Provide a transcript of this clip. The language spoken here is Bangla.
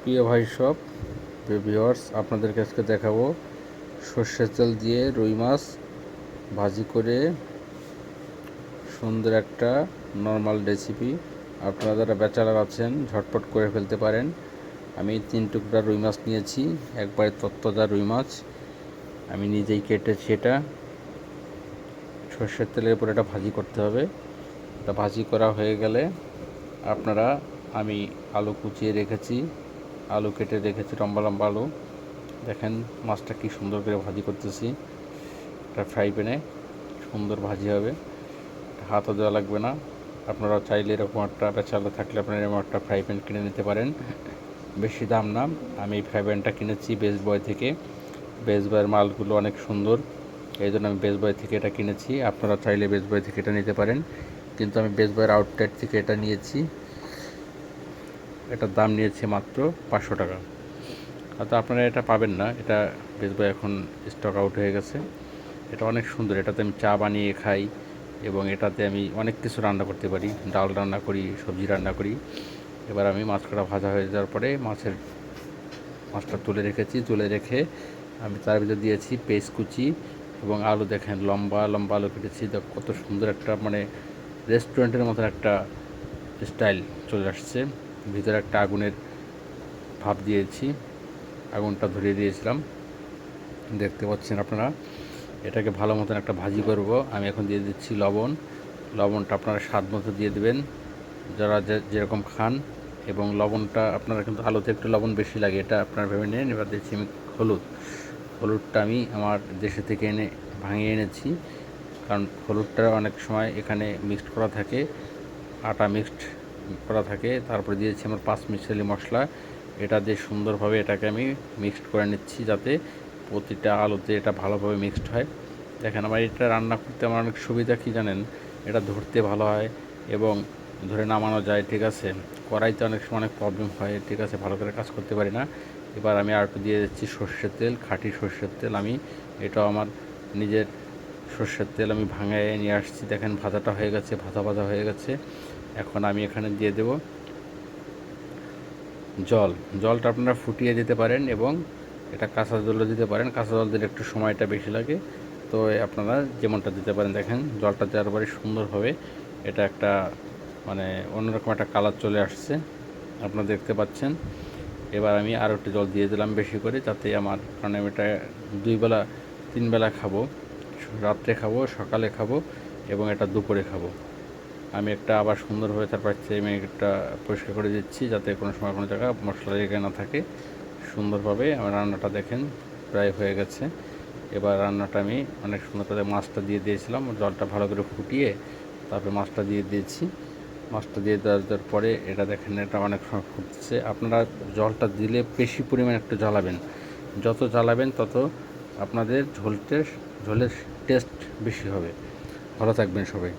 প্রিয় ভাই সব ভিউয়ার্স, আপনাদেরকে আজকে দেখাবো সর্ষের তেল দিয়ে রুই মাছ ভাজি করে সুন্দর একটা নর্মাল রেসিপি। আপনারা যারা ব্যাচেলার আছেন ঝটপট করে ফেলতে পারেন। আমি 3 টুকরা রুই মাছ নিয়েছি, একবারে তত্তাজা রুই মাছ। আমি নিজেই কেটেছি। এটা সর্ষের তেলের উপর এটা ভাজি করতে হবে। এটা ভাজি করা হয়ে গেলে আপনারা আমি আলু কুচিয়ে রেখেছি, আলু কেটে রেখেছি, লম্বা লম্বা আলু। দেখেন মাছটা কি সুন্দর করে ভাজি করতেছি। এটা ফ্রাই প্যানে সুন্দর ভাজি হবে, হাতও দেওয়া লাগবে না। আপনারা চাইলে এরকম একটা ব্যাচেলার থাকলে আপনারা এরকম একটা ফ্রাই প্যান কিনে নিতে পারেন, বেশি দাম না। আমি এই ফ্রাই প্যানটা কিনেছি বেস্ট বয় থেকে। বেস্ট বয়ের মালগুলো অনেক সুন্দর, এই জন্য আমি বেস্ট বয় থেকে এটা কিনেছি। আপনারা চাইলে বেস্ট বয় থেকে এটা নিতে পারেন, কিন্তু আমি বেস্ট বয়ের আউটলেট থেকে এটা নিয়েছি। এটার দাম নিয়েছে মাত্র 500 টাকা। হয়তো আপনারা এটা পাবেন না, এটা বেস্ট বয় এখন স্টক আউট হয়ে গেছে। এটা অনেক সুন্দর, এটাতে আমি চা বানিয়ে খাই এবং এটাতে আমি অনেক কিছু রান্না করতে পারি, ডাল রান্না করি, সবজি রান্না করি। এবার আমি মাছ কটা ভাজা হয়ে যাওয়ার পরে মাছটা তুলে রেখেছি। তুলে রেখে আমি তার ভিতরে দিয়েছি পেঁয়াজ কুচি এবং আলু। দেখেন লম্বা লম্বা আলু কেটেছি, কত সুন্দর একটা মানে রেস্টুরেন্টের মতো একটা স্টাইল চলে আসছে। ভিতরে একটা আগুনের ভাপ দিয়েছি, আগুনটা ধরিয়ে দিয়েছিলাম, দেখতে পাচ্ছেন আপনারা। এটাকে ভালো মতন একটা ভাজি করব। আমি এখন দিয়ে দিচ্ছি লবণ। লবণটা আপনারা স্বাদ মতো দিয়ে দেবেন, যারা যেরকম খান। এবং লবণটা আপনারা কিন্তু আলুতে একটু লবণ বেশি লাগে, এটা আপনারা ভেবে নিন। এবার দিচ্ছি আমি হলুদটা আমি আমার দেশে থেকে এনে ভাঙিয়ে এনেছি, কারণ হলুদটা অনেক সময় এখানে মিক্সড করা থাকে, আটা মিক্সড করা থাকে। তারপরে দিয়েছি আমার 5 মিশালি মশলা। এটা দিয়ে সুন্দরভাবে এটাকে আমি মিক্সড করে নিচ্ছি, যাতে প্রতিটা আলুতে এটা ভালোভাবে মিক্সড হয়। দেখেন আমার এটা রান্না করতে আমার অনেক সুবিধা কী জানেন, এটা ধরতে ভালো হয় এবং ধরে নামানো যায়, ঠিক আছে। কড়াইতে অনেক সময় অনেক প্রবলেম হয়, ঠিক আছে, ভালো করে কাজ করতে পারি না। এবার আমি আর একটু দিয়ে দিচ্ছি সর্ষের তেল, খাঁটি সর্ষের তেল। আমি এটাও আমার নিজের সর্ষের তেল আমি ভাঙায় নিয়ে আসছি। দেখেন ভাজাটা হয়ে গেছে, ভাজা হয়ে গেছে। এখন আমি এখানে দিয়ে দেব জলটা আপনারা ফুটিয়ে দিতে পারেন এবং এটা কাঁচা জলও দিতে পারেন। কাঁচা জল দিলে একটু সময়টা বেশি লাগে, তো আপনারা যেমনটা দিতে পারেন। দেখেন জলটা দেওয়ার পরে সুন্দরভাবে এটা একটা মানে অন্যরকম একটা কালার চলে আসছে, আপনারা দেখতে পাচ্ছেন। এবার আমি আরও একটু জল দিয়ে দিলাম বেশি করে, যাতে আমার, কারণ আমি এটা 2 বেলা 3 বেলা খাবো, রাত্রে খাবো, সকালে খাবো এবং এটা দুপুরে খাবো। আমি একটা আবার সুন্দরভাবে তারপর আমি একটা পরিষ্কার করে দিচ্ছি, যাতে কোনো সময় কোনো জায়গায় মশলা লেগে না থাকে। সুন্দরভাবে আমার রান্নাটা দেখেন প্রায় হয়ে গেছে। এবার রান্নাটা আমি অনেক সুন্দর করে মাছটা দিয়ে দিয়েছিলাম, জলটা ভালো করে ফুটিয়ে তারপরে মাছটা দিয়ে দিয়েছি। মাছটা দিয়ে দেওয়ার পরে এটা দেখেন এটা অনেক সময় ফুটছে। আপনারা জলটা দিলে বেশি পরিমাণে একটু জ্বালাবেন, যত জ্বালাবেন তত আপনাদের ঝোলের টেস্ট বেশি হবে। ভালো থাকবেন সবাই।